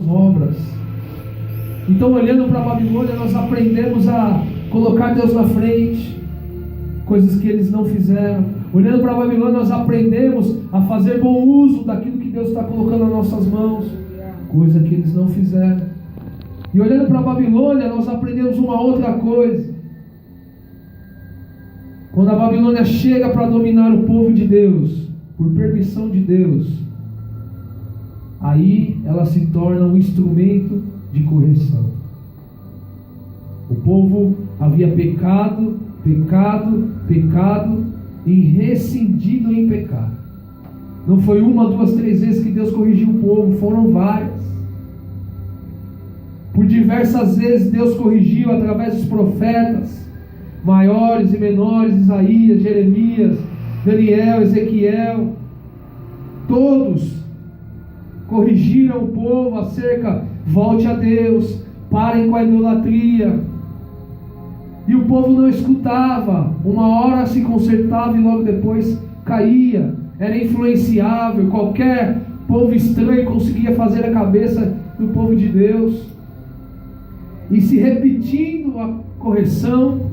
obras. Então, olhando para a Babilônia, nós aprendemos a colocar Deus na frente, coisas que eles não fizeram. Olhando para a Babilônia, nós aprendemos a fazer bom uso daquilo que Deus está colocando nas nossas mãos, coisa que eles não fizeram. E olhando para a Babilônia, nós aprendemos uma outra coisa. Quando a Babilônia chega para dominar o povo de Deus, por permissão de Deus, aí ela se torna um instrumento de correção. O povo havia pecado e rescindido em pecado. Não foi uma, duas, três vezes que Deus corrigiu o povo, foram várias. Por diversas vezes Deus corrigiu através dos profetas, maiores e menores, Isaías, Jeremias, Daniel, Ezequiel. Todos corrigiram o povo acerca, volte a Deus, parem com a idolatria. E o povo não escutava. Uma hora se consertava e logo depois caía. Era influenciável. Qualquer povo estranho conseguia fazer a cabeça do povo de Deus. E se repetindo a correção,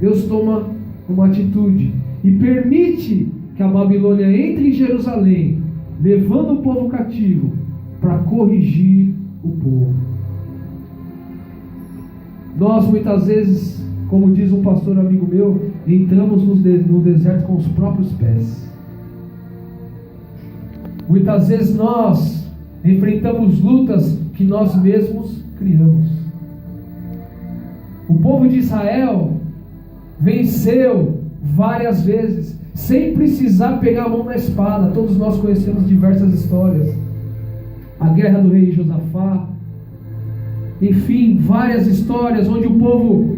Deus toma uma atitude e permite que a Babilônia entre em Jerusalém, levando o povo cativo para corrigir o povo. Nós muitas vezes, como diz um pastor amigo meu, entramos no deserto com os próprios pés. Muitas vezes nós enfrentamos lutas que nós mesmos criamos. O povo de Israel venceu várias vezes, sem precisar pegar a mão na espada. Todos nós conhecemos diversas histórias. A guerra do rei Josafá. Enfim, várias histórias onde o povo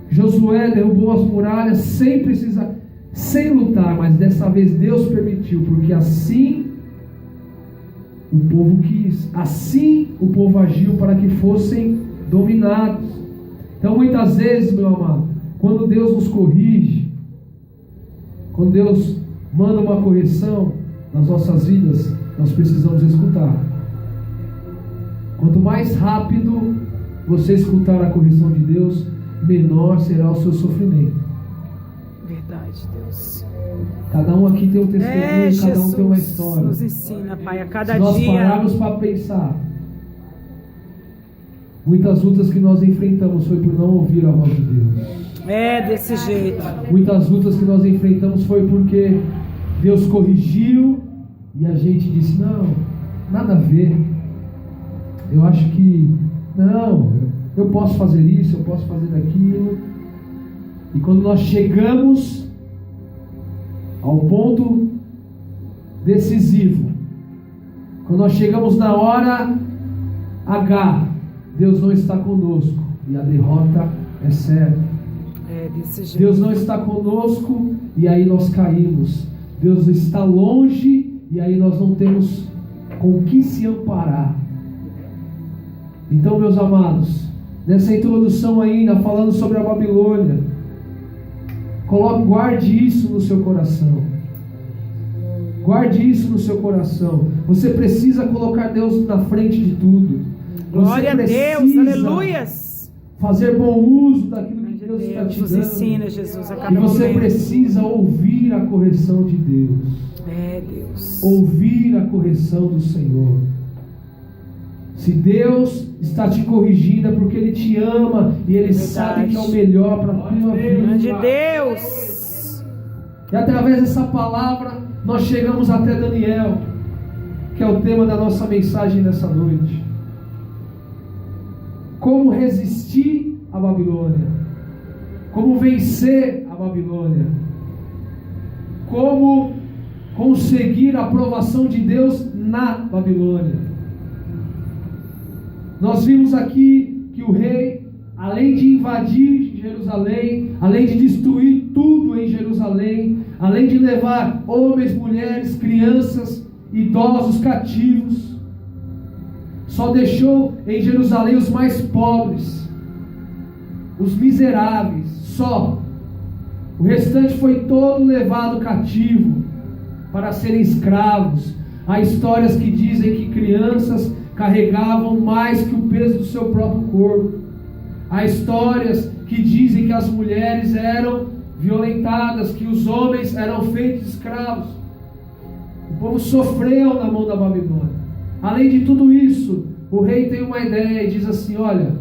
Josué derrubou as muralhas sem lutar, mas dessa vez Deus permitiu, porque assim o povo quis, assim o povo agiu para que fossem dominados. Então muitas vezes, meu amado, quando Deus nos corrige, quando Deus manda uma correção nas nossas vidas, nós precisamos escutar. Quanto mais rápido você escutar a correção de Deus, menor será o seu sofrimento. Verdade, Deus. Cada um aqui tem um testemunho, cada um tem uma história. Nos ensina, Pai, a cada dia. Se nós pararmos para pensar, muitas lutas que nós enfrentamos foi por não ouvir a voz de Deus. É desse jeito. Muitas lutas que nós enfrentamos foi porque Deus corrigiu e a gente disse, não, nada a ver. Eu acho que, não, eu posso fazer isso, eu posso fazer aquilo. E quando nós chegamos ao ponto decisivo, quando nós chegamos na hora H, Deus não está conosco e a derrota é certa. Desse jeito. Deus não está conosco e aí nós caímos. Deus está longe e aí nós não temos com que se amparar. Então, meus amados, nessa introdução ainda, falando sobre a Babilônia, guarde isso no seu coração. Guarde isso no seu coração. Você precisa colocar Deus na frente de tudo. Glória a Deus, aleluias. Fazer bom uso daquilo que Deus está te nos dando. Ensina, Jesus, a cada e você momento. precisa ouvir a correção de Deus. Deus. Ouvir a correção do Senhor. Se Deus está te corrigindo é porque Ele te ama e Ele sabe que é o melhor para a tua vida. De Deus. E através dessa palavra nós chegamos até Daniel, que é o tema da nossa mensagem nessa noite. Como resistir à Babilônia? Como vencer a Babilônia? Como conseguir a aprovação de Deus na Babilônia? Nós vimos aqui que o rei, além de invadir Jerusalém, além de destruir tudo em Jerusalém, além de levar homens, mulheres, crianças, idosos cativos, só deixou em Jerusalém os mais pobres, os miseráveis, só. O restante foi todo levado cativo para serem escravos. Há histórias que dizem que crianças carregavam mais que o peso do seu próprio corpo. Há histórias que dizem que as mulheres eram violentadas, que os homens eram feitos escravos. O povo sofreu na mão da Babilônia. Além de tudo isso, o rei tem uma ideia e diz assim: olha,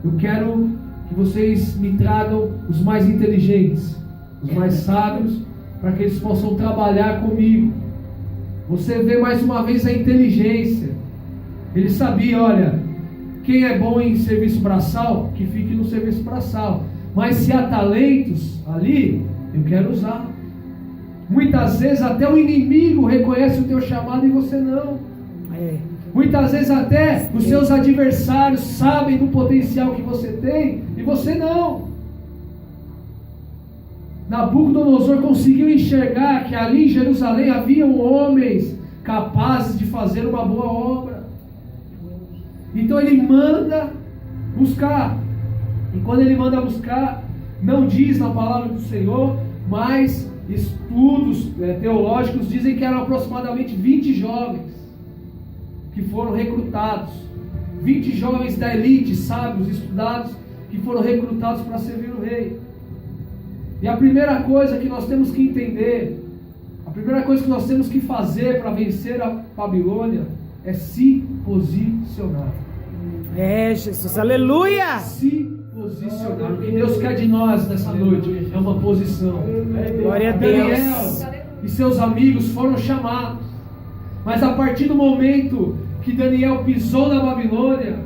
eu quero que vocês me tragam os mais inteligentes, os mais sábios, para que eles possam trabalhar comigo. Você vê mais uma vez a inteligência. Ele sabia, olha, quem é bom em serviço braçal, que fique no serviço braçal. Mas se há talentos ali, eu quero usar. Muitas vezes até o inimigo reconhece o teu chamado e você não. Muitas vezes até os seus adversários sabem do potencial que você tem e você não. Nabucodonosor conseguiu enxergar que ali em Jerusalém haviam homens capazes de fazer uma boa obra. Então ele manda buscar. E quando ele manda buscar, não diz na palavra do Senhor, mas estudos teológicos dizem que eram aproximadamente 20 jovens que foram recrutados. 20 jovens da elite, sábios, estudados, que foram recrutados para servir o rei. E a primeira coisa que nós temos que entender, a primeira coisa que nós temos que fazer para vencer a Babilônia é se posicionar. Jesus, aleluia! Se posicionar. O que Deus quer de nós nessa noite é uma posição. Glória a Deus. Daniel e seus amigos foram chamados, mas a partir do momento que Daniel pisou na Babilônia,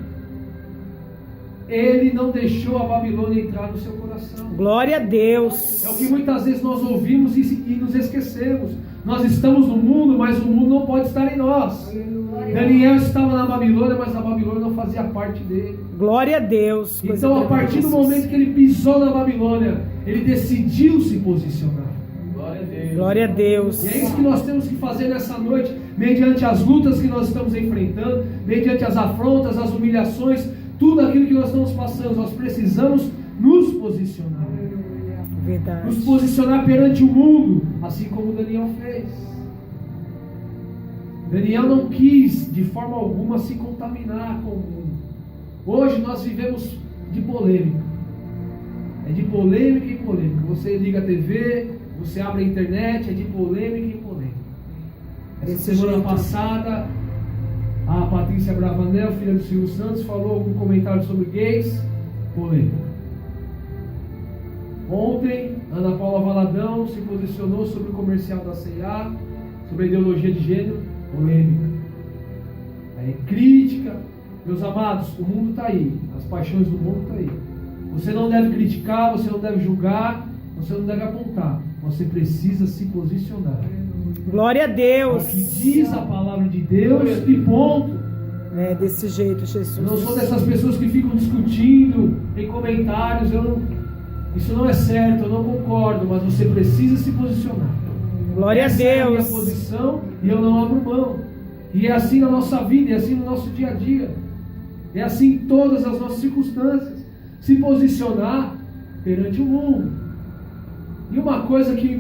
ele não deixou a Babilônia entrar no seu coração. Glória a Deus. É o que muitas vezes nós ouvimos e nos esquecemos. Nós estamos no mundo, mas o mundo não pode estar em nós. Daniel estava na Babilônia, mas a Babilônia não fazia parte dele. Glória a Deus. Então, a partir do momento que ele pisou na Babilônia, ele decidiu se posicionar. Glória a Deus. E é isso que nós temos que fazer nessa noite, mediante as lutas que nós estamos enfrentando, mediante as afrontas, as humilhações, tudo aquilo que nós estamos passando. Nós precisamos nos posicionar. Verdade. Nos posicionar perante o mundo, assim como Daniel fez. Daniel não quis de forma alguma se contaminar com o mundo. Hoje nós vivemos de polêmica. É de polêmica em polêmica. Você liga a TV, você abre a internet, é de polêmica em polêmica. Essa semana passada, a Patrícia Bravanel, filha do Silvio Santos, falou algum comentário sobre gays, polêmica. Ontem, Ana Paula Valadão se posicionou sobre o comercial da C&A, sobre a ideologia de gênero, polêmica. É crítica. Meus amados, o mundo está aí, as paixões do mundo estão aí. Você não deve criticar, você não deve julgar, você não deve apontar. Você precisa se posicionar. Glória a Deus. O que diz a palavra de Deus e ponto. É desse jeito, Jesus. Eu não sou dessas pessoas que ficam discutindo em comentários. Isso não é certo, eu não concordo, mas você precisa se posicionar. Glória a Deus. Essa é a minha posição e eu não abro mão. E é assim na nossa vida, é assim no nosso dia a dia. É assim em todas as nossas circunstâncias. Se posicionar perante o mundo. E uma coisa que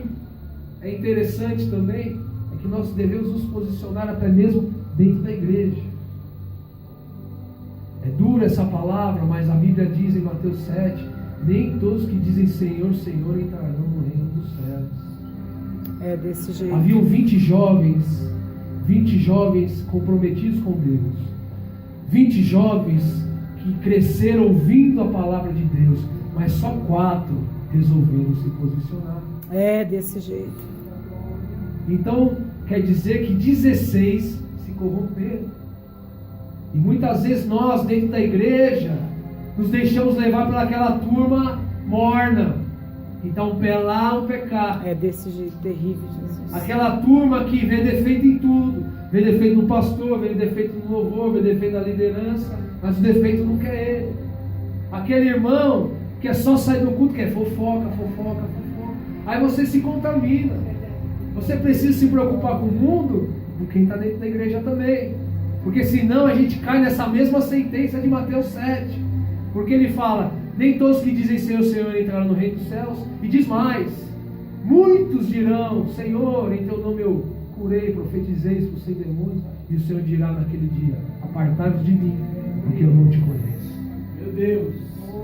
é interessante também é que nós devemos nos posicionar até mesmo dentro da igreja. É dura essa palavra, mas a Bíblia diz em Mateus 7: nem todos que dizem Senhor, Senhor entrarão no reino dos céus. É desse jeito. Haviam 20 jovens comprometidos com Deus. 20 jovens que cresceram ouvindo a palavra de Deus, mas só 4 resolveram se posicionar. É desse jeito. Então, quer dizer que 16 se corromperam. E muitas vezes nós, dentro da igreja, nos deixamos levar pelaquela turma morna. Então, um pé lá, um pé cá. É desse jeito, terrível, Jesus. Aquela turma que vê defeito em tudo. Vê defeito no pastor, vê defeito no louvor, vê defeito na liderança, mas o defeito não quer ele. Aquele irmão que é só sair do culto, que é fofoca. Aí você se contamina. Você precisa se preocupar com o mundo, com quem está dentro da igreja também. Porque senão a gente cai nessa mesma sentença de Mateus 7. Porque ele fala: nem todos que dizem Senhor, Senhor entrarão no reino dos céus. E diz mais: muitos dirão Senhor, em teu nome eu curei, profetizei, expulsei demônios, e o Senhor dirá naquele dia: apartai-vos de mim, porque eu não te conheço. Meu Deus,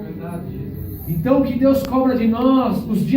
verdade. Então o que Deus cobra de nós, os dias